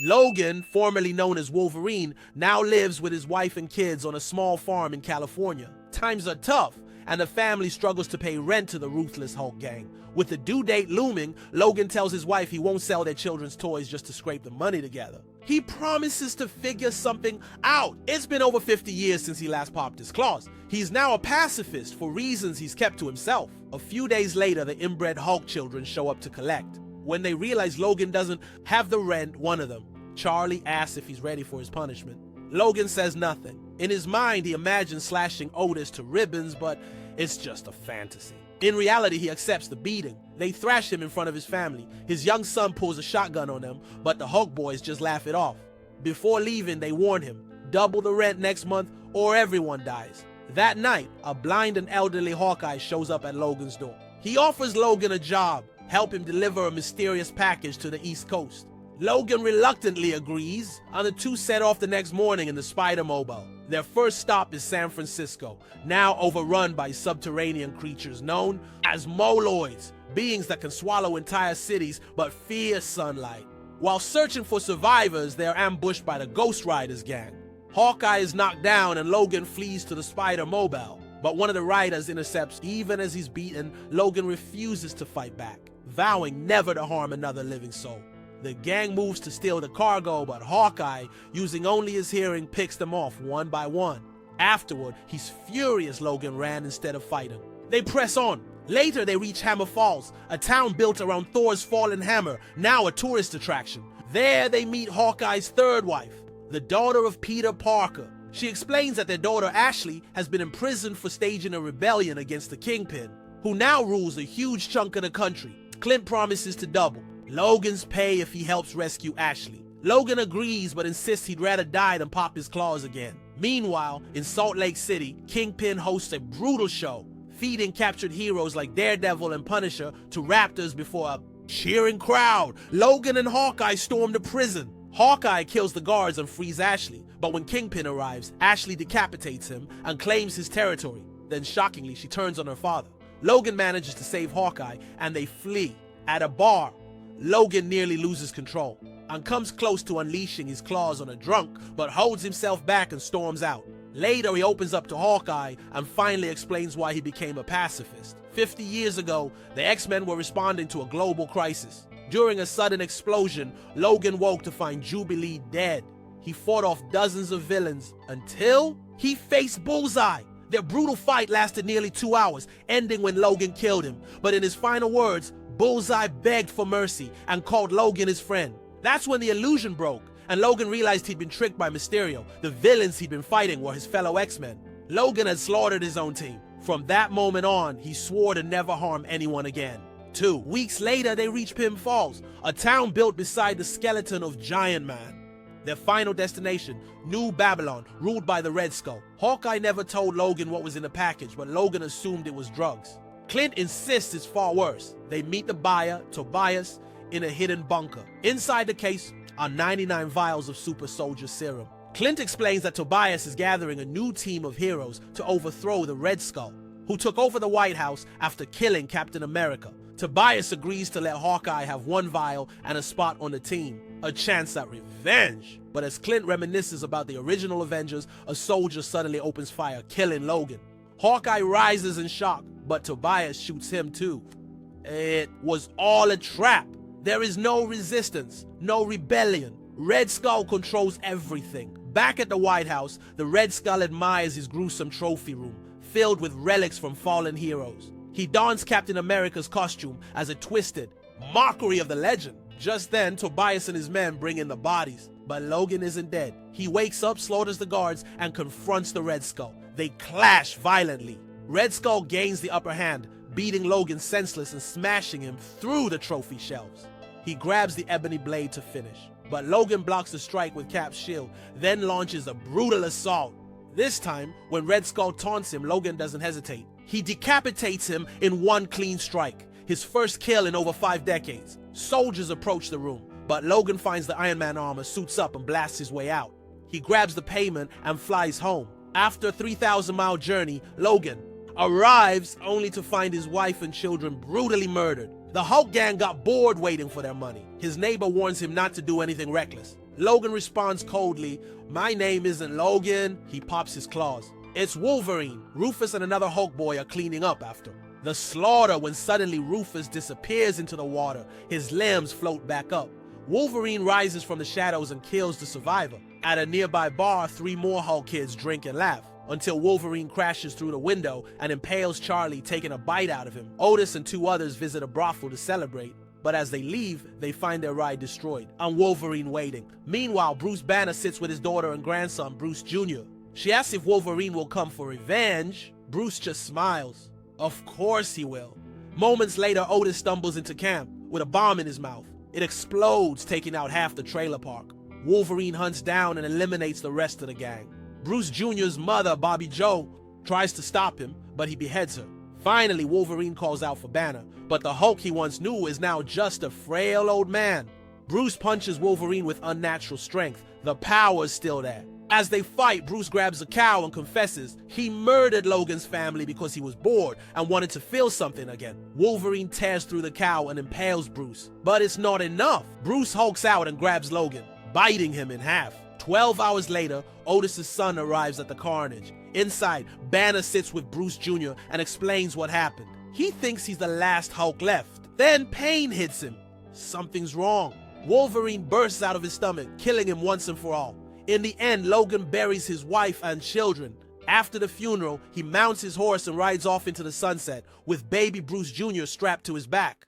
Logan, formerly known as Wolverine, now lives with his wife and kids on a small farm in California. Times are tough, and the family struggles to pay rent to the ruthless Hulk gang. With the due date looming, Logan tells his wife he won't sell their children's toys just to scrape the money together. He promises to figure something out. It's been over 50 years since he last popped his claws. He's now a pacifist for reasons he's kept to himself. A few days later, the inbred Hulk children show up to collect. When they realize Logan doesn't have the rent, one of them, Charlie, asks if he's ready for his punishment. Logan says nothing. In his mind, he imagines slashing Otis to ribbons, but it's just a fantasy. In reality, he accepts the beating. They thrash him in front of his family. His young son pulls a shotgun on them, but the Hulk boys just laugh it off. Before leaving, they warn him, double the rent next month or everyone dies. That night, a blind and elderly Hawkeye shows up at Logan's door. He offers Logan a job, help him deliver a mysterious package to the East Coast. Logan reluctantly agrees, and the two set off the next morning in the Spider-Mobile. Their first stop is San Francisco, now overrun by subterranean creatures known as Moloids, beings that can swallow entire cities but fear sunlight. While searching for survivors, they are ambushed by the Ghost Riders gang. Hawkeye is knocked down and Logan flees to the Spider-Mobile, but one of the riders intercepts. Even as he's beaten, Logan refuses to fight back, vowing never to harm another living soul. The gang moves to steal the cargo, but Hawkeye, using only his hearing, picks them off one by one. Afterward, he's furious Logan ran instead of fighting. They press on. Later, they reach Hammer Falls, a town built around Thor's fallen hammer, now a tourist attraction. There, they meet Hawkeye's third wife, the daughter of Peter Parker. She explains that their daughter Ashley has been imprisoned for staging a rebellion against the Kingpin, who now rules a huge chunk of the country. Clint promises to double Logan's pay if he helps rescue Ashley. Logan agrees but insists he'd rather die than pop his claws again. Meanwhile, in Salt Lake City, Kingpin hosts a brutal show, feeding captured heroes like Daredevil and Punisher to raptors before a cheering crowd. Logan and Hawkeye storm the prison. Hawkeye kills the guards and frees Ashley, but when Kingpin arrives, Ashley decapitates him and claims his territory. Then shockingly, she turns on her father. Logan manages to save Hawkeye and they flee. At a bar, Logan nearly loses control and comes close to unleashing his claws on a drunk, but holds himself back and storms out. Later, he opens up to Hawkeye and finally explains why he became a pacifist. 50 years ago, the X-Men were responding to a global crisis. During a sudden explosion, Logan woke to find Jubilee dead. He fought off dozens of villains until he faced Bullseye. Their brutal fight lasted nearly 2 hours, ending when Logan killed him. But in his final words, Bullseye begged for mercy and called Logan his friend. That's when the illusion broke, and Logan realized he'd been tricked by Mysterio. The villains he'd been fighting were his fellow X-Men. Logan had slaughtered his own team. From that moment on, he swore to never harm anyone again. 2 weeks later, they reach Pym Falls, a town built beside the skeleton of Giant Man. Their final destination, New Babylon, ruled by the Red Skull. Hawkeye never told Logan what was in the package, but Logan assumed it was drugs. Clint insists it's far worse. They meet the buyer, Tobias, in a hidden bunker. Inside the case are 99 vials of super soldier serum. Clint explains that Tobias is gathering a new team of heroes to overthrow the Red Skull, who took over the White House after killing Captain America. Tobias agrees to let Hawkeye have 1 vial and a spot on the team, a chance at revenge. But as Clint reminisces about the original Avengers, a soldier suddenly opens fire, killing Logan. Hawkeye rises in shock, but Tobias shoots him too. It was all a trap. There is no resistance, no rebellion. Red Skull controls everything. Back at the White House, the Red Skull admires his gruesome trophy room, filled with relics from fallen heroes. He dons Captain America's costume as a twisted mockery of the legend. Just then, Tobias and his men bring in the bodies, but Logan isn't dead. He wakes up, slaughters the guards, and confronts the Red Skull. They clash violently. Red Skull gains the upper hand, beating Logan senseless and smashing him through the trophy shelves. He grabs the ebony blade to finish, but Logan blocks the strike with Cap's shield, then launches a brutal assault. This time, when Red Skull taunts him, Logan doesn't hesitate. He decapitates him in 1 clean strike, his first kill in over 5 decades. Soldiers approach the room, but Logan finds the Iron Man armor, suits up, and blasts his way out. He grabs the payment and flies home. After a 3,000-mile journey, Logan arrives only to find his wife and children brutally murdered. The Hulk gang got bored waiting for their money. His neighbor warns him not to do anything reckless. Logan responds coldly, "My name isn't Logan." He pops his claws. It's Wolverine. Rufus and another Hulk boy are cleaning up after. The slaughter when suddenly Rufus disappears into the water. His limbs float back up. Wolverine rises from the shadows and kills the survivor. At a nearby bar, 3 more Hulk kids drink and laugh, until Wolverine crashes through the window and impales Charlie, taking a bite out of him. Otis and 2 others visit a brothel to celebrate, but as they leave, they find their ride destroyed, and Wolverine waiting. Meanwhile, Bruce Banner sits with his daughter and grandson, Bruce Jr. She asks if Wolverine will come for revenge. Bruce just smiles. Of course he will. Moments later, Otis stumbles into camp with a bomb in his mouth. It explodes, taking out half the trailer park. Wolverine hunts down and eliminates the rest of the gang. Bruce Jr.'s mother, Bobby Joe, tries to stop him, but he beheads her. Finally, Wolverine calls out for Banner, but the Hulk he once knew is now just a frail old man. Bruce punches Wolverine with unnatural strength. The power's still there. As they fight, Bruce grabs a cow and confesses he murdered Logan's family because he was bored and wanted to feel something again. Wolverine tears through the cow and impales Bruce. But it's not enough. Bruce hulks out and grabs Logan, biting him in half. 12 hours later, Otis' son arrives at the carnage. Inside, Banner sits with Bruce Jr. and explains what happened. He thinks he's the last Hulk left. Then pain hits him. Something's wrong. Wolverine bursts out of his stomach, killing him once and for all. In the end, Logan buries his wife and children. After the funeral, he mounts his horse and rides off into the sunset, with baby Bruce Jr. strapped to his back.